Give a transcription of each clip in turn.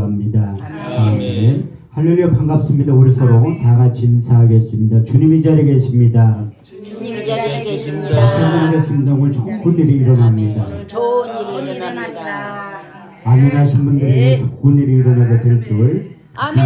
기도합니다. 아멘. 할렐루야. 반갑습니다. 우리 서로 다 같이 인사하겠습니다. 주님이 자리에 계십니다. 주님이 자리에 계십니다. 성령하겠습니다. 오늘 좋은 일이 일어납니다. 오늘 좋은 일이 일어납니다. 아멘 하신 분들에게 좋은 일이 일어나게 될 줄 아멘.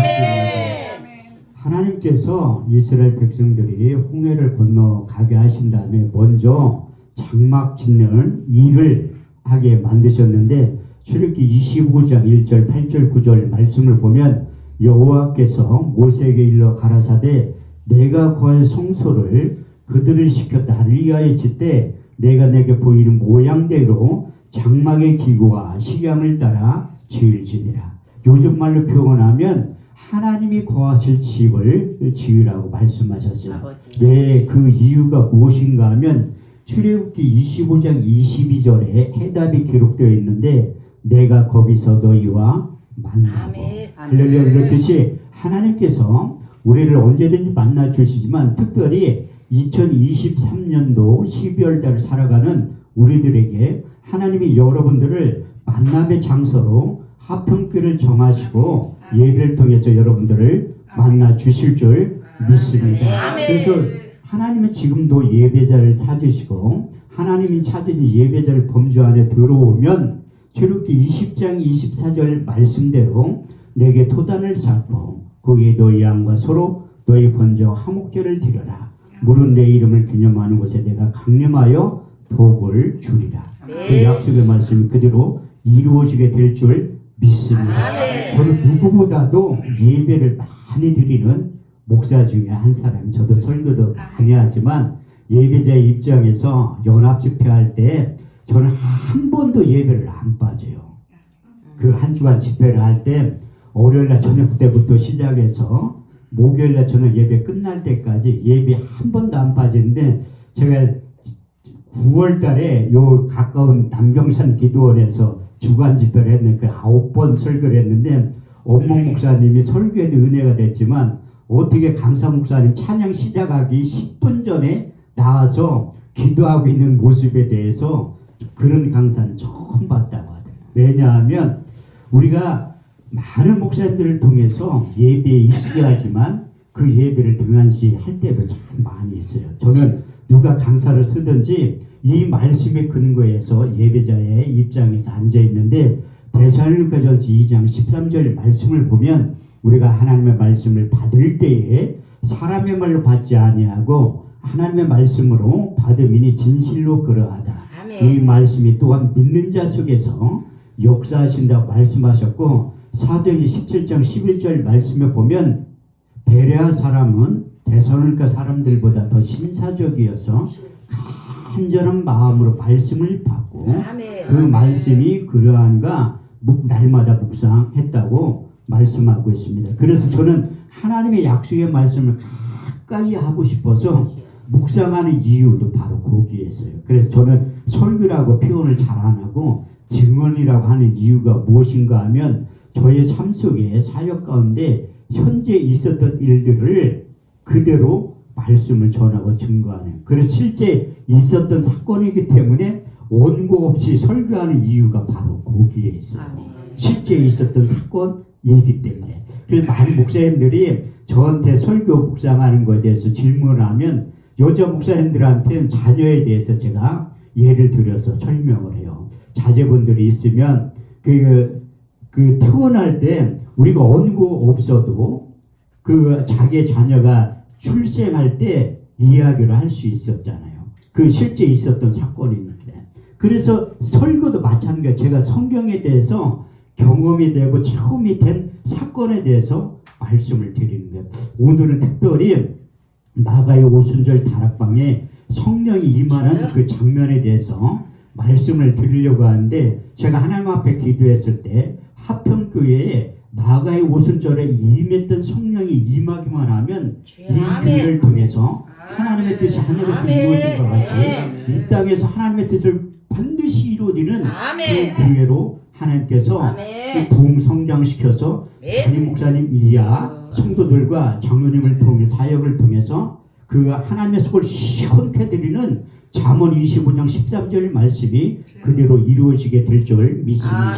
하나님께서 이스라엘 백성들이 홍해를 건너가게 하신 다음에 먼저 장막 짓는 일을 하게 만드셨는데, 출애굽기 25장 1절 8절 9절 말씀을 보면 여호와께서 모세에게 일러 가라사대 내가 거할 성소를 그들을 시켰다 하를 위하여 짓되 내가 내게 보이는 모양대로 장막의 기구와 식양을 따라 지을지니라. 요즘 말로 표현하면 하나님이 거하실 집을 지으라고 말씀하셨어요. 왜 그 이유가 무엇인가 하면 출애굽기 25장 22절에 해답이 기록되어 있는데 내가 거기서 너희와 만나고, 할렐루야. 그렇듯이 하나님께서 우리를 언제든지 만나 주시지만 특별히 2023년도 12월 달을 살아가는 우리들에게 하나님이 여러분들을 만남의 장소로 하평교를 정하시고 예배를 통해서 여러분들을 만나 주실 줄 믿습니다. 그래서 하나님은 지금도 예배자를 찾으시고 하나님이 찾은 예배자를 범주 안에 들어오면 출애굽기 20장 24절 말씀대로 내게 토단을 쌓고 거기에 너희 양과 서로 너희 번제와 화목제를 드려라. 물은 내 이름을 기념하는 곳에 내가 강림하여 복을 주리라. 그 약속의 말씀이 그대로 이루어지게 될 줄 믿습니다. 저는 누구보다도 예배를 많이 드리는 목사 중에 한 사람, 저도 설교도 많이 하지만 예배자의 입장에서 연합집회할 때 저는 한 번도 예배를 안 빠져요. 그 한 주간 집회를 할 때 월요일날 저녁 때부터 시작해서 목요일날 저녁 예배 끝날 때까지 예배 한 번도 안 빠지는데, 제가 9월 달에 요 가까운 남경산 기도원에서 주간 집회를 했는데 그 9번 설교를 했는데 원목 목사님이 설교에도 은혜가 됐지만 어떻게 강사 목사님 찬양 시작하기 10분 전에 나와서 기도하고 있는 모습에 대해서 그런 강사는 처음 봤다고 하더라고요. 왜냐하면 우리가 많은 목사님들을 통해서 예배에 있게 하지만 그 예배를 등한시 할 때도 참 많이 있어요. 저는 누가 강사를 쓰든지 이 말씀의 근거에서 예배자의 입장에서 앉아 있는데, 데살로니가전서 2장 13절 말씀을 보면 우리가 하나님의 말씀을 받을 때에 사람의 말로 받지 아니하고 하나님의 말씀으로 받음이니 진실로 그러하다. 이 말씀이 또한 믿는 자 속에서 역사하신다고 말씀하셨고, 사도행전 17장 11절 말씀에 보면 베레아 사람은 데살로니가 사람들보다 더 신사적이어서 간절한 마음으로 말씀을 받고 그 말씀이 그러한가 날마다 묵상했다고 말씀하고 있습니다. 그래서 저는 하나님의 약속의 말씀을 가까이 하고 싶어서 묵상하는 이유도 바로 거기에 있어요. 그래서 저는 설교라고 표현을 잘 안 하고 증언이라고 하는 이유가 무엇인가 하면 저의 삶 속에 사역 가운데 현재 있었던 일들을 그대로 말씀을 전하고 증거하는, 그래서 실제 있었던 사건이기 때문에 원고 없이 설교하는 이유가 바로 거기에 있어요. 실제 있었던 사건이기 때문에. 그래서 많은 목사님들이 저한테 설교 묵상하는 것에 대해서 질문을 하면 여자 목사님들한테는 자녀에 대해서 제가 예를 들어서 설명을 해요. 자제분들이 있으면 그 태어날 때 우리가 원고 없어도 그 자기 자녀가 출생할 때 이야기를 할 수 있었잖아요. 그 실제 있었던 사건이니까. 그래서 설교도 마찬가지예요. 제가 성경에 대해서 경험이 되고 처음이 된 사건에 대해서 말씀을 드리는 거예요. 오늘은 특별히 마가의 오순절 다락방에 성령이 임하는 그 장면에 대해서 말씀을 드리려고 하는데, 제가 하나님 앞에 기도했을 때 하평교회에 마가의 오순절에 임했던 성령이 임하기만 하면 이 교회를 통해서 하나님의 뜻이 하늘에서 이루어진 것 같이 이 땅에서 하나님의 뜻을 반드시 이루어지는 그 교회로 하나님께서 부흥 성장시켜서 담임 목사님 이하 성도들과 장로님을 통해 사역을 통해서 그 하나님의 속을 시원케 드리는 잠언 25장 13절 말씀이 그대로 이루어지게 될 줄 믿습니다.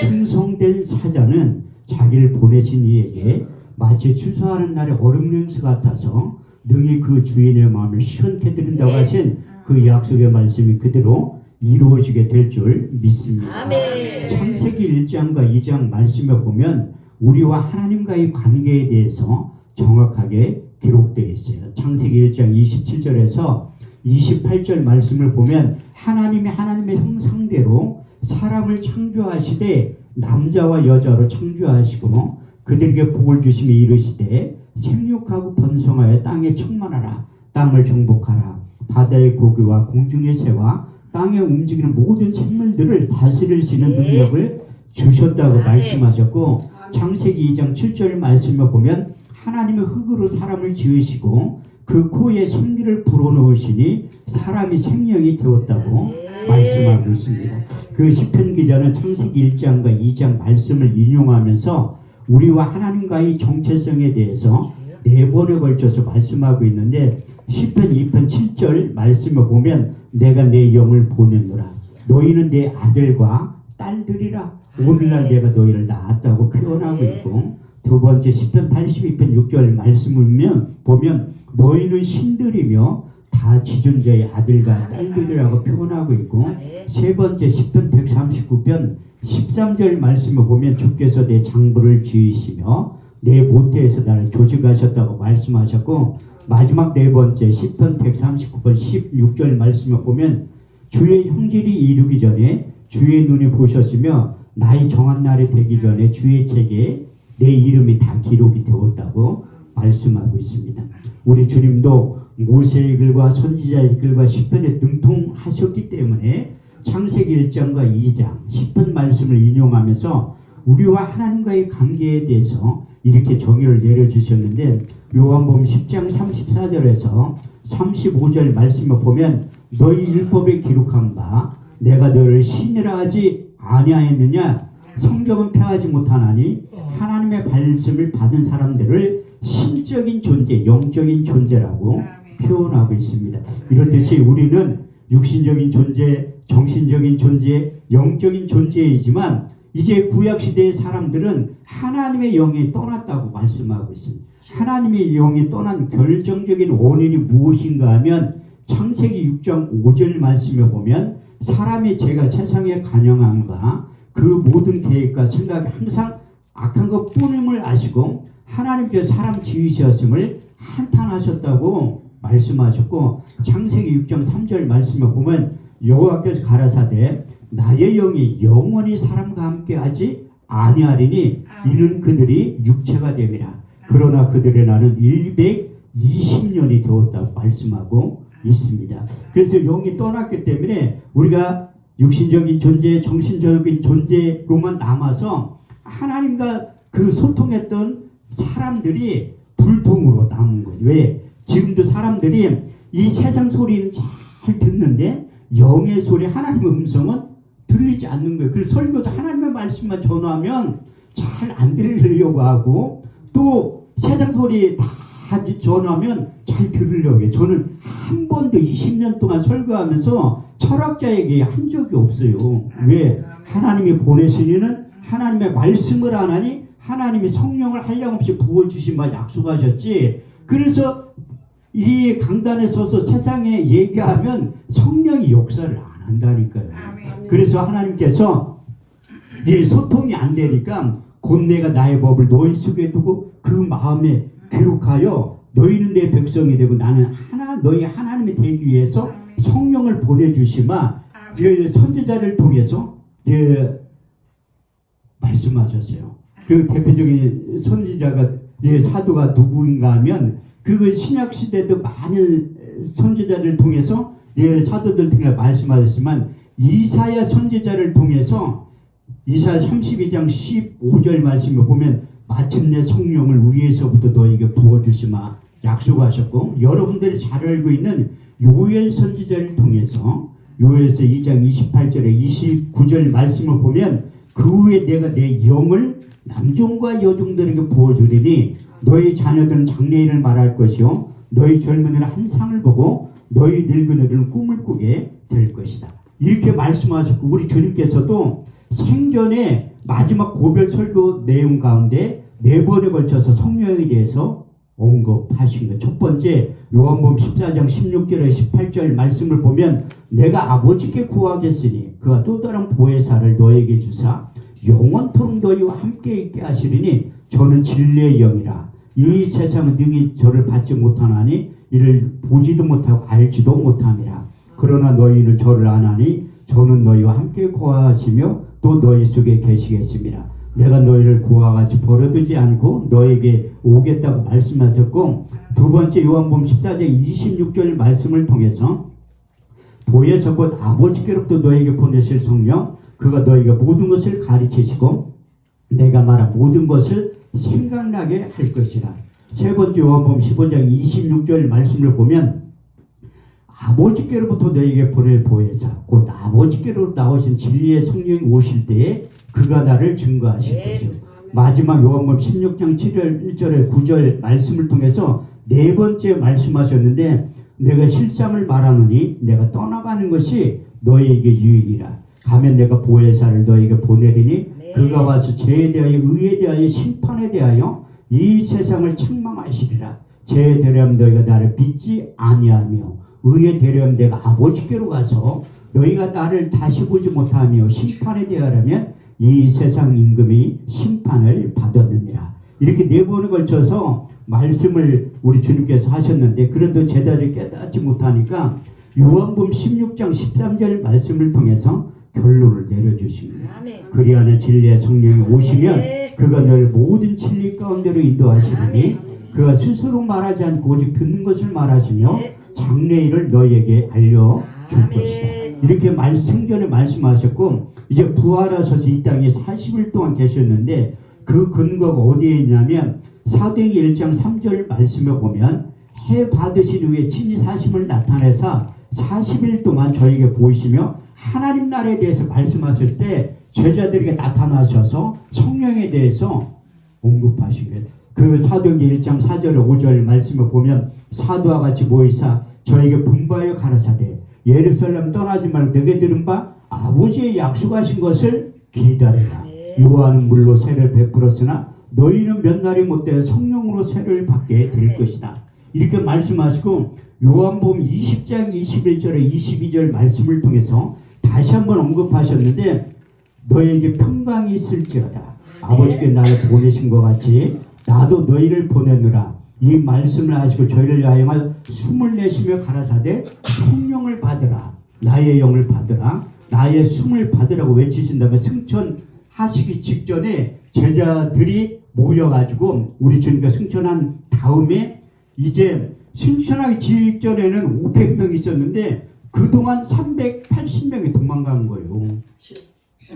충성된 사자는 자기를 보내신 이에게 마치 추수하는 날의 얼음 냉수 같아서 능히 그 주인의 마음을 시원케 드린다고 하신 그 약속의 말씀이 그대로 이루어지게 될 줄 믿습니다. 아멘. 창세기 1장과 2장 말씀에 보면 우리와 하나님과의 관계에 대해서 정확하게 기록되어 있어요. 창세기 1장 27절에서 28절 말씀을 보면 하나님이 하나님의 형상대로 사람을 창조하시되 남자와 여자로 창조하시고 그들에게 복을 주시며 이르시되 생육하고 번성하여 땅에 충만하라. 땅을 정복하라. 바다의 고기와 공중의 새와 땅에 움직이는 모든 생물들을 다스릴 수 있는 능력을 주셨다고 말씀하셨고 창세기 2장 7절 말씀을 보면 하나님의 흙으로 사람을 지으시고 그 코에 생기를 불어넣으시니 사람이 생명이 되었다고 말씀하고 있습니다. 그 시편 기자는 창세기 1장과 2장 말씀을 인용하면서 우리와 하나님과의 정체성에 대해서 4번에 걸쳐서 말씀하고 있는데 시편 2편 7절 말씀을 보면 내가 내 영을 보내노라. 너희는 내 아들과 딸들이라. 오늘날 내가 너희를 낳았다고 표현하고 있고 두 번째 시편 82편 6절 말씀을 보면 너희는 신들이며 다 지존자의 아들과 딸들이라고 표현하고 있고 세 번째 시편 139편 13절 말씀을 보면 주께서 내 장부를 지으시며 내 모태에서 나를 조직하셨다고 말씀하셨고 마지막 네 번째 시편 139편 16절 말씀을 보면 주의 형질이 이루기 전에 주의 눈이 보셨으며 나의 정한 날이 되기 전에 주의 책에 내 이름이 다 기록이 되었다고 말씀하고 있습니다. 우리 주님도 모세의 글과 선지자의 글과 시편에 능통하셨기 때문에 창세기 1장과 2장 시편 말씀을 인용하면서 우리와 하나님과의 관계에 대해서 이렇게 정의를 내려주셨는데 요한복음 10장 34절에서 35절 말씀을 보면 너희 율법에 기록한 바 내가 너를 신이라 하지 아니하였느냐 성경은 폐하지 못하나니 하나님의 말씀을 받은 사람들을 신적인 존재, 영적인 존재라고 표현하고 있습니다. 이렇듯이 우리는 육신적인 존재, 정신적인 존재, 영적인 존재이지만 이제 구약시대의 사람들은 하나님의 영이 떠났다고 말씀하고 있습니다. 하나님의 영이 떠난 결정적인 원인이 무엇인가 하면 창세기 6장 5절 말씀에 보면 사람의 죄가 세상에 관영함과 그 모든 계획과 생각이 항상 악한 것뿐임을 아시고 하나님께서 사람 지으셨음을 한탄하셨다고 말씀하셨고 창세기 6장 3절 말씀에 보면 여호와께서 가라사대 나의 영이 영원히 사람과 함께 하지 아니하리니 이는 그들이 육체가 됨이라. 그러나 그들의 나는 120년이 되었다고 말씀하고 있습니다. 그래서 영이 떠났기 때문에 우리가 육신적인 존재, 정신적인 존재로만 남아서 하나님과 그 소통했던 사람들이 불통으로 남은 거예요. 왜? 지금도 사람들이 이 세상 소리는 잘 듣는데 영의 소리, 하나님의 음성은 들리지 않는 거예요. 그래서 설교도 하나님의 말씀만 전하면 잘 안 들으려고 하고 또 세상 소리 다 전하면 잘 들으려고 해요. 저는 한 번도 20년 동안 설교하면서 철학자에게 한 적이 없어요. 왜? 하나님이 보내시니는 하나님의 말씀을 안 하니 하나님이 성령을 한량없이 부어주신 바 약속하셨지. 그래서 이 강단에 서서 세상에 얘기하면 성령이 역사를 안 한다니까요. 그래서 하나님께서 이 소통이 안 되니까 곧 내가 나의 법을 너희 속에 두고 그 마음에 기록하여 너희는 내 백성이 되고 나는 너희 하나님이 되기 위해서 성령을 보내주시마 선지자를 통해서 말씀하셨어요. 그 대표적인 선지자가 사도가 누구인가 하면 그 신약 시대도 많은 선지자를 통해서 사도들 통해 말씀하셨지만 이사야 선지자를 통해서 이사야 32장 15절 말씀을 보면 마침내 성령을 위에서부터 너에게 부어주시마 약속하셨고 여러분들이 잘 알고 있는 요엘 선지자를 통해서 요엘서 2장 28절에 29절 말씀을 보면 그 후에 내가 내 영을 남종과 여종들에게 부어주리니 너희 자녀들은 장래일을 말할 것이요 너희 젊은이는 한 상을 보고 너희 늙은이들은 꿈을 꾸게 될 것이다. 이렇게 말씀하셨고 우리 주님께서도 생전에 마지막 고별 설교 내용 가운데 4번에 걸쳐서 성령에 대해서 언급하신 것. 첫 번째 요한복음 14장 16절에 18절 말씀을 보면 내가 아버지께 구하겠으니 그가 또 다른 보혜사를 너에게 주사 영원토록 너희와 함께 있게 하시리니 저는 진리의 영이라. 이 세상은 능히 저를 받지 못하나니 이를 보지도 못하고 알지도 못함이라. 그러나 너희는 저를 아나니 저는 너희와 함께 거하시며 또 너희 속에 계시겠습니다. 내가 너희를 그와 같이 버려두지 않고 너에게 오겠다고 말씀하셨고, 두 번째 요한복음 14장 26절 말씀을 통해서 보혜사 곧 아버지께로부터 너에게 보내실 성령 그가 너희가 모든 것을 가르치시고 내가 말한 모든 것을 생각나게 할 것이라. 세 번째 요한복음 15장 26절 말씀을 보면 아버지께로부터 너에게 보낼 보혜사 곧 아버지께로 나오신 진리의 성령이 오실 때에 그가 나를 증거하실 것이요. 마지막 요한복음 16장 7절 1절에 9절 말씀을 통해서 네 번째 말씀하셨는데 내가 실상을 말하노니 내가 떠나가는 것이 너희에게 유익이라. 가면 내가 보혜사를 너희에게 보내리니 그가 와서 죄에 대하여 의에 대하여 심판에 대하여 이 세상을 책망하시리라. 죄에 대하여 너희가 나를 믿지 아니하며 의에 대하여 내가 아버지께로 가서 너희가 나를 다시 보지 못하며 심판에 대하여면 이 세상 임금이 심판을 받았느니라. 이렇게 네 번에 걸쳐서 말씀을 우리 주님께서 하셨는데 그래도 제자들이 깨닫지 못하니까 요한복음 16장 13절 말씀을 통해서 결론을 내려주십니다. 그리하는 진리의 성령이 오시면 그가 너를 모든 진리 가운데로 인도하시리니 그가 스스로 말하지 않고 오직 듣는 것을 말하시며 장래일을 너희에게 알려줄 것이다. 이렇게 생전에 말씀하셨고 이제 부활하셔서 이 땅에 40일 동안 계셨는데 그 근거가 어디에 있냐면 사도행전 1장 3절 말씀에 보면 해 받으신 후에 친히 사심을 나타내사 40일 동안 저에게 보이시며 하나님 나라에 대해서 말씀하실 때 제자들에게 나타나셔서 성령에 대해서 언급하신 거예요. 그 사도행전 1장 4절 5절 말씀을 보면 사도와 같이 모이사 저에게 분부하여 가라사대 예루살렘 떠나지 말고 너게 들은 바 아버지의 약속하신 것을 기다리라. 요한은 물로 세를 베풀었으나 너희는 몇 날이 못되어 성령으로 세를 받게 될 것이다. 이렇게 말씀하시고 요한복음 20장 21절에 22절 말씀을 통해서 다시 한번 언급하셨는데 너에게 평강이 있을지어다. 아버지께 나를 보내신 것 같이 나도 너희를 보내느라. 이 말씀을 하시고 저희를 위하여 숨을 내쉬며 가라사대 성령을 받으라. 나의 영을 받으라. 나의 숨을 받으라고 외치신 다음에 승천하시기 직전에 제자들이 모여가지고 우리 주님과 승천한 다음에 이제 승천하기 직전에는 500명이 있었는데 그동안 380명이 도망간 거예요.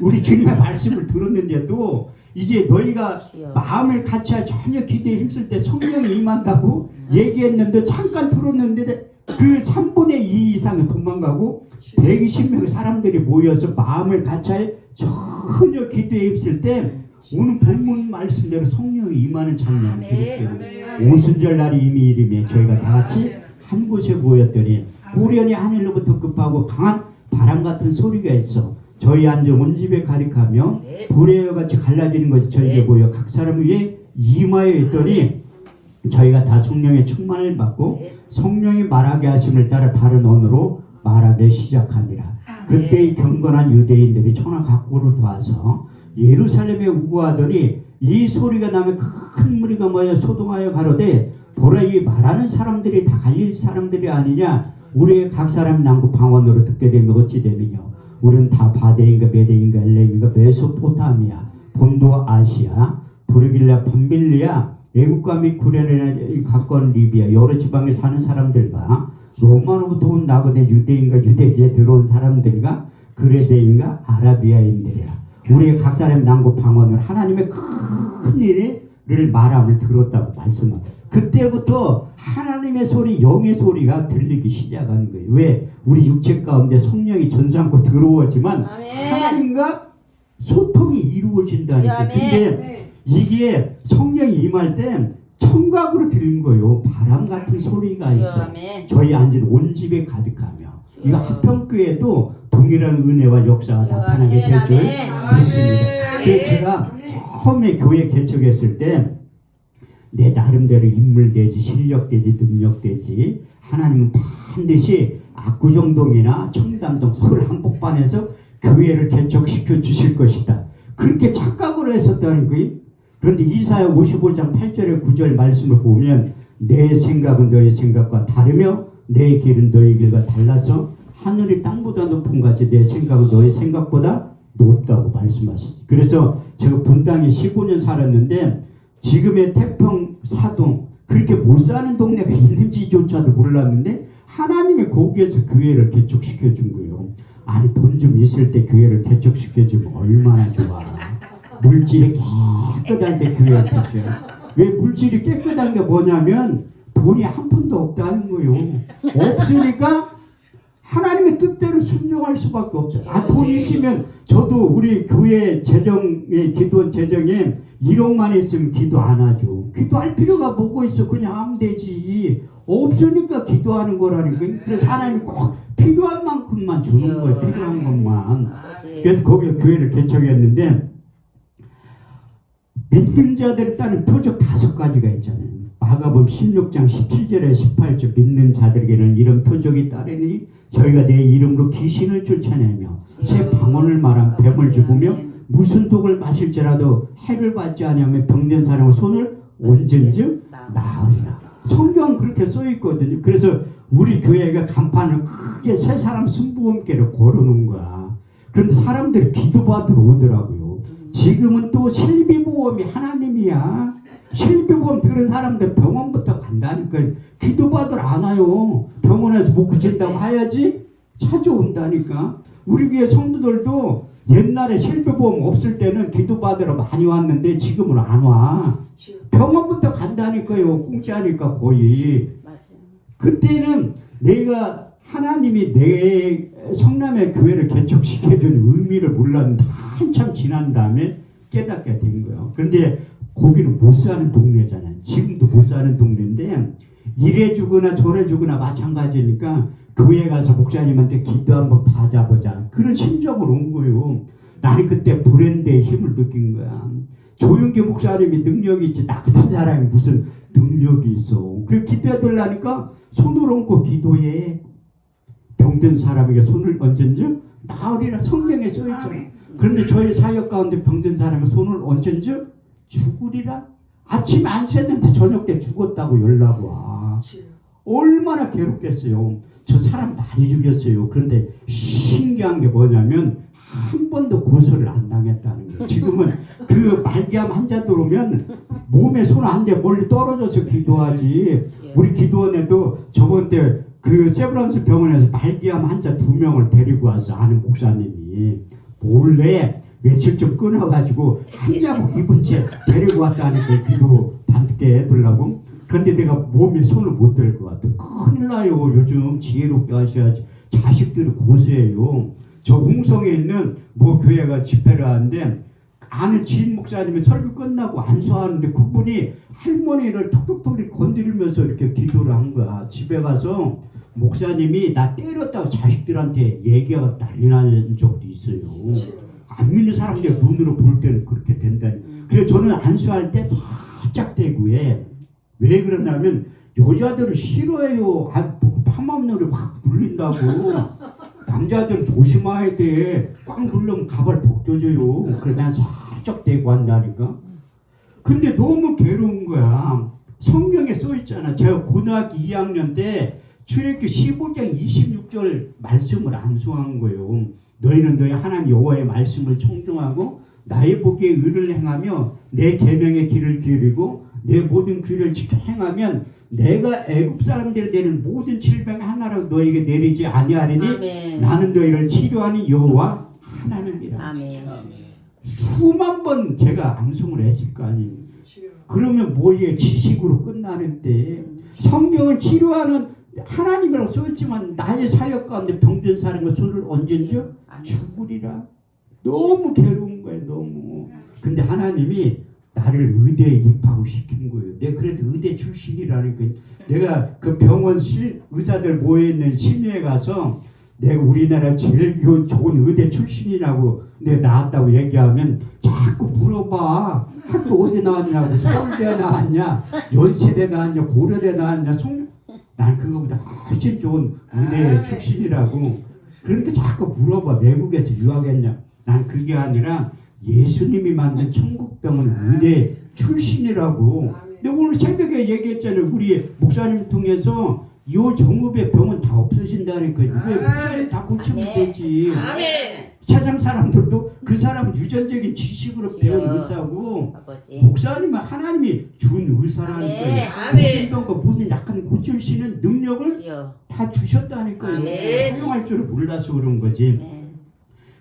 우리 주님의 말씀을 들었는데도 이제 너희가 마음을 같이 전혀 기대에 힘쓸 때 성령이 임한다고 얘기했는데 잠깐 들었는데 그 3분의 2 이상이 도망가고 120명 사람들이 모여서 마음을 같이 전혀 기대에 힘쓸 때 오늘 본문 말씀대로 성령이 임하는 장면이 기록되고 오순절 날이 이미 이름에 저희가 다 같이 한 곳에 모였더니 고련히 하늘로부터 급하고 강한 바람 같은 소리가 있어 저희 앉은 온 집에 가득하며 불의 같이 갈라지는 것이 저에게 보여 각 사람 위에 임하여 있더니 저희가 다 성령의 충만을 받고 성령이 말하게 하심을 따라 다른 언어로 말하기 시작하니라. 그때 경건한 유대인들이 천하 각국으로 와서 예루살렘에 우거하더니 이 소리가 나면 큰 무리가 모여 소동하여 가로되 보라 이 말하는 사람들이 다 갈릴 사람들이 아니냐. 우리의 각 사람 남고 방언으로 듣게 되면 어찌 되느냐. 우리는 다 바데인가 메데인가 엘렘인가 메소포타미아 본도 아시아 브르길라 밤빌리아 애국과 및 구레네 가까운 리비아 여러 지방에 사는 사람들과 로마로부터 온 나그네 유대인과 유대기에 들어온 사람들과 그레데인가 아라비아인들이라. 우리의 각 사람 남고 방언을 하나님의 큰 일을 말함을 들었다고 말씀합니다. 그때부터 하나님의 소리, 영의 소리가 들리기 시작하는 거예요. 왜? 우리 육체 가운데 성령이 전수하고 들어오지만 하나님과 소통이 이루어진다니까. 근데 이게 성령이 임할 때 청각으로 들린 거예요. 바람 같은 소리가 있어. 저희 앉은 온 집에 가득하며. 이거 합평교회도 동일한 은혜와 역사가 나타나게 될 줄 믿습니다. 그래서 제가 처음에 교회 개척했을 때 내 나름대로 인물 되지, 실력 되지, 능력 되지, 하나님은 반드시 압구정동이나 청담동, 서울 한복판에서 교회를 개척시켜 주실 것이다. 그렇게 착각을 했었다는 거예요. 그런데 이사야 55장 8절의 9절 말씀을 보면 내 생각은 너의 생각과 다르며 내 길은 너의 길과 달라서 하늘이 땅보다 높은 같이 내 생각은 너의 생각보다 높다고 말씀하셨어요. 그래서 제가 분당에 15년 살았는데 지금의 태평, 사동 그렇게 못 사는 동네가 있는지조차도 몰랐는데 하나님이 거기에서 교회를 개척시켜 준 거예요. 아니 돈 좀 있을 때 교회를 개척시켜 주면 얼마나 좋아. 물질이 깨끗한 데 교회를 개척해. 왜 물질이 깨끗한 게 뭐냐면 돈이 한 푼도 없다는 거예요. 없으니까 하나님의 뜻대로 순종할 수밖에 없어요. 돈 있으면 저도 우리 교회 재정에 기도원 재정에 1억만 있으면 기도 안 하죠. 기도할 필요가 뭐고 있어. 그냥 하면 되지. 없으니까 기도하는 거라니까. 그래서 하나님이 꼭 필요한 만큼만 주는 거예요. 필요한 것만. 그래서 거기에 교회를 개척했는데 믿는 자들에 따른 표적 5가지가 있잖아요. 마가복음 16장 17절에 18절 믿는 자들에게는 이런 표적이 따르니 저희가 내 이름으로 귀신을 쫓아내며 새 방언을 말한 뱀을 죽으며 무슨 독을 마실지라도 해를 받지 않으며 병든 사람의 손을 온전즉 나으리라. 성경은 그렇게 써있거든요. 그래서 우리 교회가 간판을 크게 세 사람 승부원께를 걸어놓은 거야. 그런데 사람들이 기도받으러 오더라고요. 지금은 또 실비보험이 하나님이야. 실비보험 들은 사람들 병원부터 간다니까. 기도받으러 안 와요. 병원에서 못 고친다고 해야지 찾아온다니까. 우리 교회 성도들도 옛날에 실비보험 없을 때는 기도받으러 많이 왔는데 지금은 안 와. 병원부터 간다니까요. 공짜니까 거의. 그때는 내가 하나님이 내 성남의 교회를 개척시켜준 의미를 몰랐는데 한참 지난 다음에 깨닫게 된 거예요. 그런데 거기는 못 사는 동네잖아요. 지금도 못 사는 동네인데 이래 주거나 저래 주거나 마찬가지니까 교회 가서 목사님한테 기도 한번 받아보자. 그런 심정으로 온 거예요. 나는 그때 브랜드의 힘을 느낀 거야. 조윤기 목사님이 능력이 있지 나 같은 사람이 무슨 능력이 있어. 그래 기도해달라니까 손을 얹고 기도해. 병든 사람에게 손을 얹은즉 나으리라 성경에 써있잖아요. 그런데 저희 사역 가운데 병든 사람에게 손을 얹은즉 죽으리라. 아침에 안 샜는데 저녁 때 죽었다고 연락 와. 얼마나 괴롭겠어요. 저 사람 많이 죽였어요. 그런데 신기한 게 뭐냐면 한 번도 고소를 안 당했다는 거예요. 지금은 그 말기암 환자 들어오면 몸에 손 안 대 멀리 떨어져서 기도하지. 우리 기도원에도 저번 때 그 세브란스 병원에서 말기암 환자 2명을 데리고 와서 아는 목사님이 몰래 며칠 좀 끊어가지고 한 자국 입은 채 데리고 왔다니까 기도 받게 해두려고. 그런데 내가 몸에 손을 못 댈 것 같아. 큰일 나요. 요즘 지혜롭게 하셔야지. 자식들이 고수해요. 저 홍성에 있는 뭐 교회가 집회를 하는데 아는 지인 목사님이 설교 끝나고 안수하는데 그분이 할머니를 톡톡톡 건드리면서 이렇게 기도를 한 거야. 집에 가서 목사님이 나 때렸다고 자식들한테 얘기하고 난리 난 적도 있어요. 안 믿는 사람들 눈으로 볼 때는 그렇게 된다니. 그래서 저는 안수할 때 살짝 대구에 왜 그러냐면 여자들을 싫어해요. 파마물을 확 눌린다고. 남자들은 조심해야 돼. 꽉 누르면 가발 벗겨져요. 그래 난 살짝 대고 한다니까. 근데 너무 괴로운 거야. 성경에 써있잖아. 제가 고등학교 2학년 때 출애굽기 15장 26절 말씀을 암송한 거예요. 너희는 너희 하나님 여호와의 말씀을 청종하고 나의 보기에 의를 행하며 내 계명의 길을 기르고 내 모든 규례를 지켜 행하면 내가 애굽 사람들이 내는 모든 질병 하나라도 너에게 내리지 아니하리니 아멘. 나는 너희를 치료하는 여호와 하나님이라. 아멘. 수만 번 제가 암송을 했을 거 아니에요. 그러면 뭐에 지식으로 끝나는데 성경은 치료하는 하나님이라고 써있지만 나의 사역 가운데 병든 사람의 손을 얹은즉 죽으리라. 너무 괴로운 거예요. 너무. 근데 하나님이 나를 의대에 입학을 시킨 거예요. 내가 그래도 의대 출신이라니까. 내가 그 병원 의사들 모여있는 심의에 가서 내가 우리나라 제일 좋은 의대 출신이라고 내가 나왔다고 얘기하면 자꾸 물어봐. 학교 어디 나왔냐고. 서울대 나왔냐, 연세대 나왔냐, 고려대 나왔냐. 난 그거보다 훨씬 좋은 의대 출신이라고. 그러니까 자꾸 물어봐. 외국에서 유학했냐. 난 그게 아니라 예수님이 만든 천국병원 의대 출신이라고. 근데 오늘 새벽에 얘기했잖아요. 우리 목사님 통해서 요 정읍의 병은 다 없어진다니까. 왜 목사님 다 고치면 되지. 세상 사람들도 그 사람 유전적인 지식으로 배운 의사고, 아버지. 목사님은 하나님이 준 의사라니까요. 모든 병과 모든 약한 고칠 수 있는 능력을 주여. 다 주셨다니까요. 아멘. 사용할 줄을 몰라서 그런 거지. 네.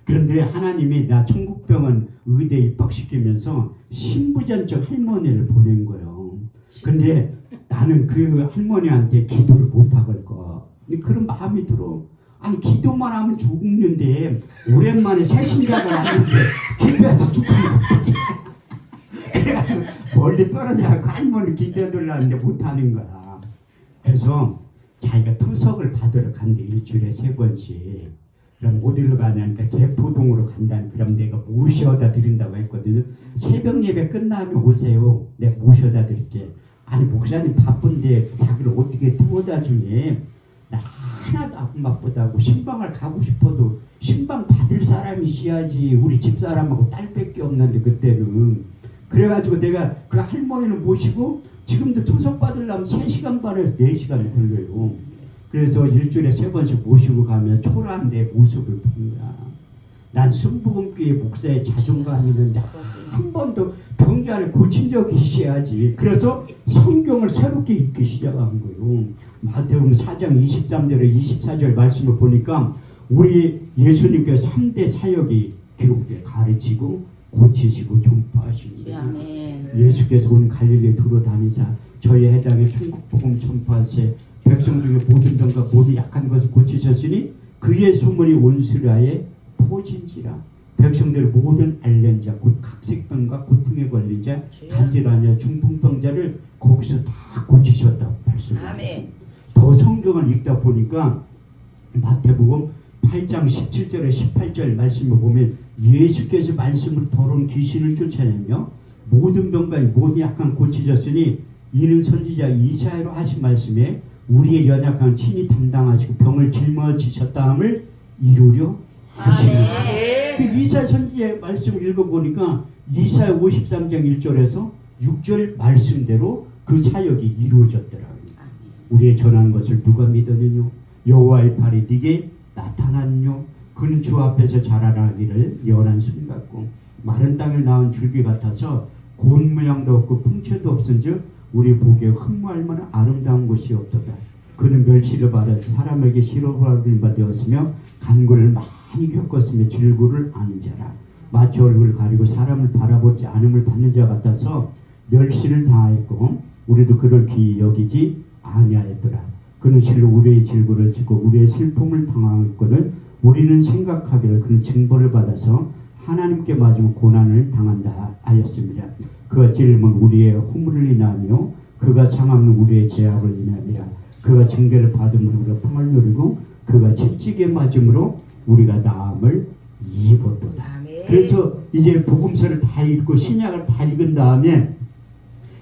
그런데 하나님이 나 천국병원 의대 입학시키면서 신부전적 할머니를 보낸 거예요. 근데 나는 그 할머니한테 기도를 못하고 할 거야. 그런 마음이 들어. 아니 기도만 하면 죽는데 오랜만에 새신자가 왔는데 기도해서 죽으면 어떡해. 그래가지고 멀리 떨어져갖고 할머니 기도해달라는데 못하는 거야. 그래서 자기가 투석을 받으러 간대. 일주일에 3번씩. 그럼 어디로 가냐니까 개포동으로 간다니. 그럼 내가 모셔다 드린다고 했거든요. 새벽 예배 끝나면 오세요. 내가 모셔다 드릴게. 아니 목사님 바쁜데 자기를 어떻게 태워다 주니. 나 하나도 안 바쁘다고. 신방을 가고 싶어도 신방 받을 사람이 있어야지. 우리 집사람하고 딸밖에 없는데 그때는. 그래가지고 내가 그 할머니를 모시고 지금도 투석 받으려면 3시간 반에서 4시간 걸려요. 그래서 일주일에 3번씩 모시고 가면 초라한 내 모습을 본 거야. 난 순복음교회 목사의 자존감이 있는데 한 번도 병자를 고친 적이 있어야지. 그래서 성경을 새롭게 읽기 시작한 거예요. 마태복음 4장 23절에 24절 말씀을 보니까 우리 예수님께서 3대 사역이 기록돼. 가르치고 고치시고 전파하시는 거예요. 예수께서 온 갈릴리에 두루 다니사 저희 해당에 천국복음 전파하세 백성 중에 모든 병과 모든 약한 것을 고치셨으니 그의 소문이 온 수라에 포진지라. 백성들 모든 알련자 곧 각색병과 고통에 걸린 자 간질환 자 중풍병자를 거기서 다 고치셨다고 말씀하셨습니다. 더 성경을 읽다 보니까 마태복음 8장 17절에 18절 말씀을 보면 예수께서 말씀을 더러운 귀신을 쫓아내며 모든 병과 모든 약한 고치셨으니 이는 선지자 이사야로 하신 말씀에 우리의 연약한 친히 담당하시고 병을 짊어지셨다함을 이루려 하시는 그 이사야 선지자의 말씀을 읽어보니까 이사야 53장 1절에서 6절 말씀대로 그 사역이 이루어졌더라고요. 우리의 전한 것을 누가 믿었느뇨? 여호와의 팔이 네게 나타났뇨? 그는 주 앞에서 자라나기를 연한 순 같고 마른 땅을 낳은 줄기 같아서 고운 모양도 없고 풍채도 없은즉 우리 보기에 흠모할 만한 아름다운 곳이 없도다. 그는 멸시를 받아 사람에게 싫어함을 받았으며 간구를 많이 겪었으며 질구를 아는 자라. 마치 얼굴을 가리고 사람을 바라보지 않음을 받는 자 같아서 멸시를 당하였고 우리도 그를 귀히 여기지 아니하였더라. 그는 실로 우리의 질구를 짓고 우리의 슬픔을 당하였거늘 우리는 생각하기를 그는 징벌을 받아서 하나님께 맞으면 고난을 당한다 하였습니다. 그가 찔림은 우리의 허물을 인하며 그가 상함은 우리의 죄악을 인하니라. 그가 징계를 받음으로 우리가 평을 누리고 그가 채찍에 맞음으로 우리가 나음을 입었도다. 그래서 이제 복음서를 다 읽고 신약을 다 읽은 다음에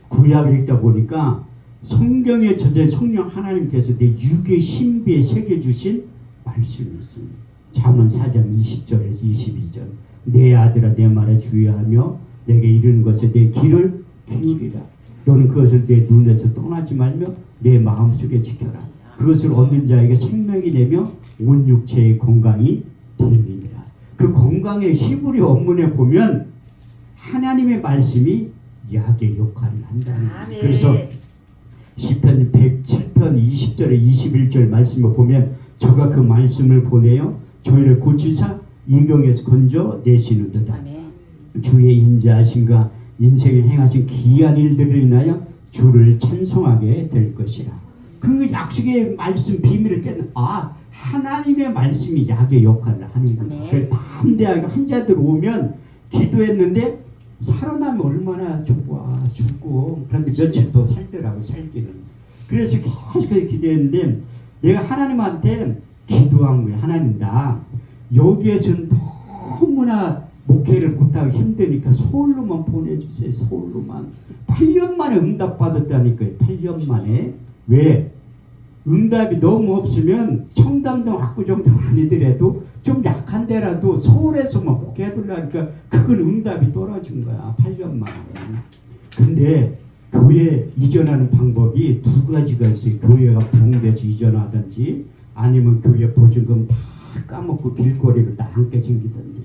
구약을 읽다 보니까 성경에 저자 성령 하나님께서 내 육의 신비에 새겨주신 말씀이 있습니다. 잠언 4장 20절에서 22절. 내 아들아 내 말에 주의하며 내게 이르는 것에 내 귀를 기울이라. 너는 그것을 내 눈에서 떠나지 말며 내 마음속에 지켜라. 그것을 얻는 자에게 생명이 되며 온 육체의 건강이 됨이니라. 그 건강의 히브리 원문에 보면 하나님의 말씀이 약의 역할을 한다는 거예요. 그래서 시편 107편 20절에 21절 말씀을 보면 저가 그 말씀을 보내어 저희를 고치사 이경에서 건져 내시는도다. 주의 인자하신가 인생에 행하신 기이한 일들을 인하여 주를 찬송하게 될 것이라. 그 약속의 말씀 비밀을 깨는 하나님의 말씀이 약의 역할을 하는구나. 그래서 담대하게 환자들 오면 기도했는데 살아나면 얼마나 좋아. 죽고 그런데 며칠 더 살더라고. 살기는. 그래서 계속 기도했는데 내가 하나님한테 기도한 거예요. 하나님다. 여기에서는 너무나 목회를 못하고 힘드니까 서울로만 보내주세요. 서울로만. 8년 만에 응답 받았다니까요. 8년 만에. 왜? 응답이 너무 없으면 청담동 압구정동 아니더라도 좀 약한 데라도 서울에서만 목회해달라니까 그건 응답이 떨어진 거야. 8년 만에. 근데 교회 이전하는 방법이 두 가지가 있어요. 교회가 부흥돼서 이전하든지 아니면 교회 보증금 다 까먹고 길거리로 나앉게 생기든지.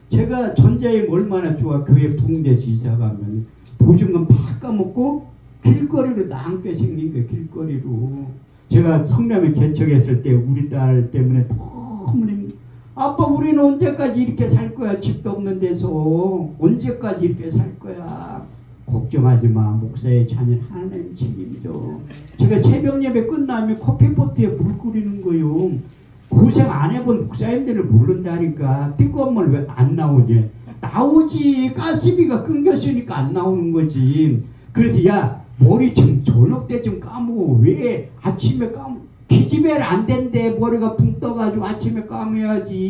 제가 전자임 얼마나 좋아. 교회 부흥돼서 이사가면 보증금 다 까먹고 길거리로 나앉게 생긴 거예요. 길거리로. 제가 성남에 개척했을 때 우리 딸 때문에 너무 아빠 우리는 언제까지 이렇게 살 거야. 집도 없는 데서 언제까지 이렇게 살 거야. 걱정하지 마. 목사의 자녀는 하나님 책임져. 제가 새벽 예배 끝나면 커피포트에 물 끓이는 거요. 고생 안 해본 목사님들을 모른다니까. 뜨거운 물 왜 안 나오지? 나오지. 가스비가 끊겼으니까 안 나오는 거지. 그래서 야 머리 좀 저녁 때 좀 감고 왜 아침에 기집애를 안 된대. 머리가 붕 떠가지고 아침에 감아야지.